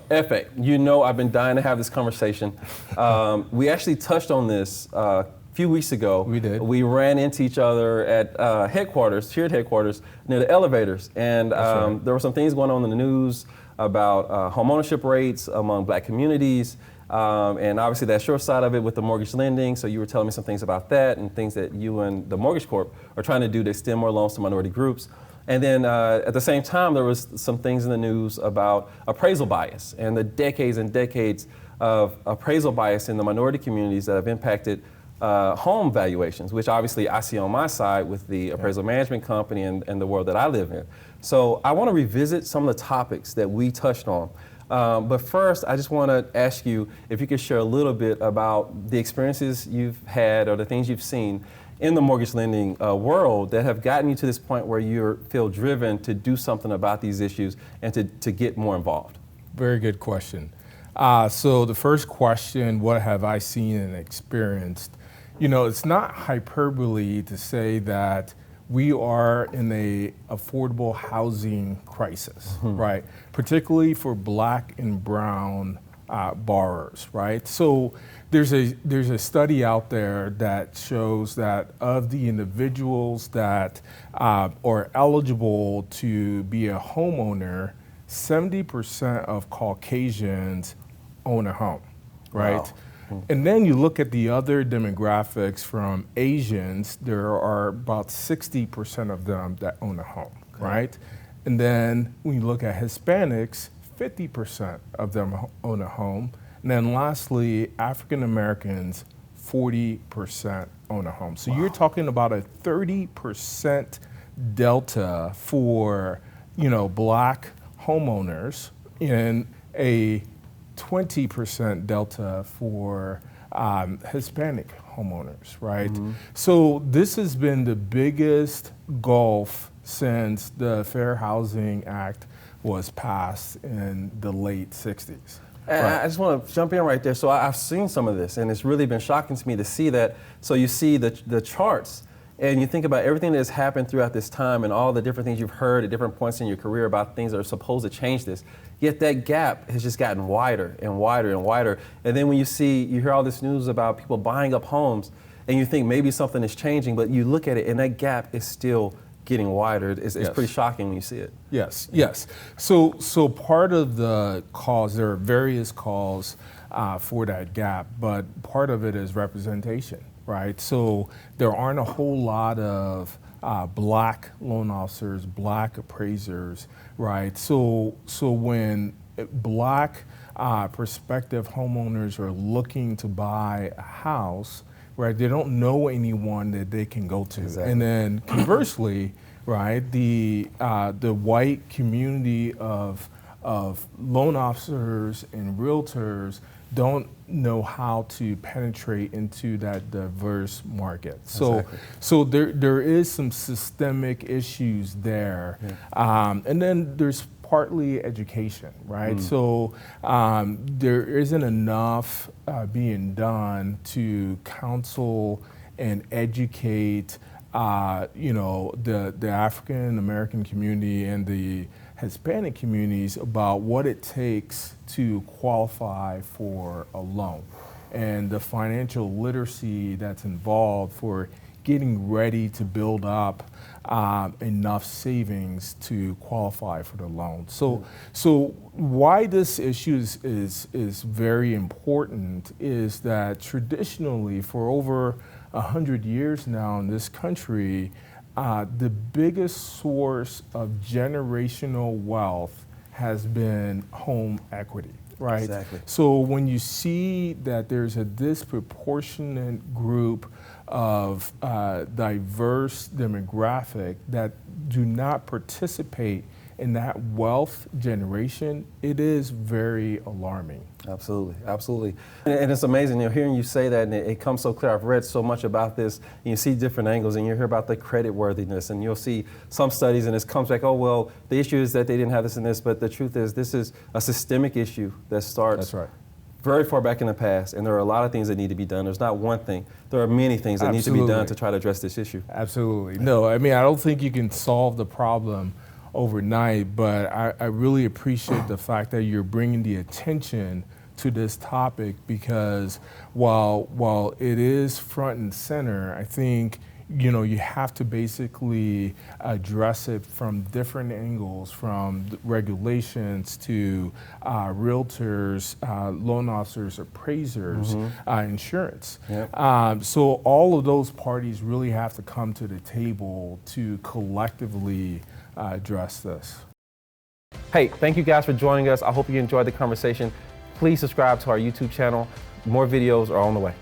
FA, I've been dying to have this conversation. We actually touched on this a few weeks ago. We did. We ran into each other at tiered headquarters, near the elevators. And right. There were some things going on in the news about homeownership rates among Black communities. And obviously that's your side of it with the mortgage lending. So you were telling me some things about that and things that you and the Mortgage Corp are trying to do to extend more loans to minority groups. And then at the same time, there was some things in the news about appraisal bias and the decades and decades of appraisal bias in the minority communities that have impacted home valuations, which obviously I see on my side with the appraisal management company and the world that I live in. So I want to revisit some of the topics that we touched on. But first, I just want to ask you if you could share a little bit about the experiences you've had or the things you've seen in the mortgage lending world that have gotten you to this point where you feel driven to do something about these issues and to get more involved. Very good question. So the first question, what have I seen and experienced? It's not hyperbole to say that we are in a affordable housing crisis, right? Particularly for Black and brown borrowers, right? So there's a study out there that shows that of the individuals that are eligible to be a homeowner, 70% of Caucasians own a home, right? Wow. And then you look at the other demographics from Asians, there are about 60% of them that own a home, right? And then when you look at Hispanics, 50% of them own a home. And then lastly, African Americans, 40% own a home. So you're talking about a 30% delta for, Black homeowners and a 20% delta for Hispanic homeowners, right? So this has been the biggest gulf since the Fair Housing Act was passed in the late 60s. And I just want to jump in right there. So I've seen some of this, and it's really been shocking to me to see that. So you see the charts, and you think about everything that has happened throughout this time and all the different things you've heard at different points in your career about things that are supposed to change this. Yet that gap has just gotten wider and wider and wider. And then when you hear all this news about people buying up homes, and you think maybe something is changing, but you look at it and that gap is still getting wider. It's pretty shocking when you see it. Yes. So part of the cause, there are various calls for that gap, but part of it is representation, right? So there aren't a whole lot of Black loan officers, Black appraisers, right? So when Black prospective homeowners are looking to buy a house, right, they don't know anyone that they can go to. Exactly. And then conversely, right, the white community of loan officers and realtors don't know how to penetrate into that diverse market. So there is some systemic issues there. Yeah. And then there's partly education, right? So there isn't enough being done to counsel and educate the African American community and the Hispanic communities about what it takes to qualify for a loan and the financial literacy that's involved for getting ready to build up enough savings to qualify for the loan. So why this issue is very important is that traditionally for over 100 years now in this country, the biggest source of generational wealth has been home equity, right? Exactly. So when you see that there's a disproportionate group of diverse demographic that do not participate in that wealth generation, it is very alarming. Absolutely. And it's amazing, hearing you say that, and it comes so clear. I've read so much about this, and you see different angles, and you hear about the credit worthiness, and you'll see some studies, and it comes back, oh, well, the issue is that they didn't have this and this, but the truth is this is a systemic issue that starts very far back in the past, and there are a lot of things that need to be done. There's not one thing. There are many things that need to be done to try to address this issue. Absolutely. No, I mean, I don't think you can solve the problem overnight, but I really appreciate the fact that you're bringing the attention to this topic, because while it is front and center, I think you have to basically address it from different angles, from regulations to realtors, loan officers, appraisers, insurance. Yep. So all of those parties really have to come to the table to collectively address this. Hey, thank you guys for joining us. I hope you enjoyed the conversation. Please subscribe to our YouTube channel. More videos are on the way.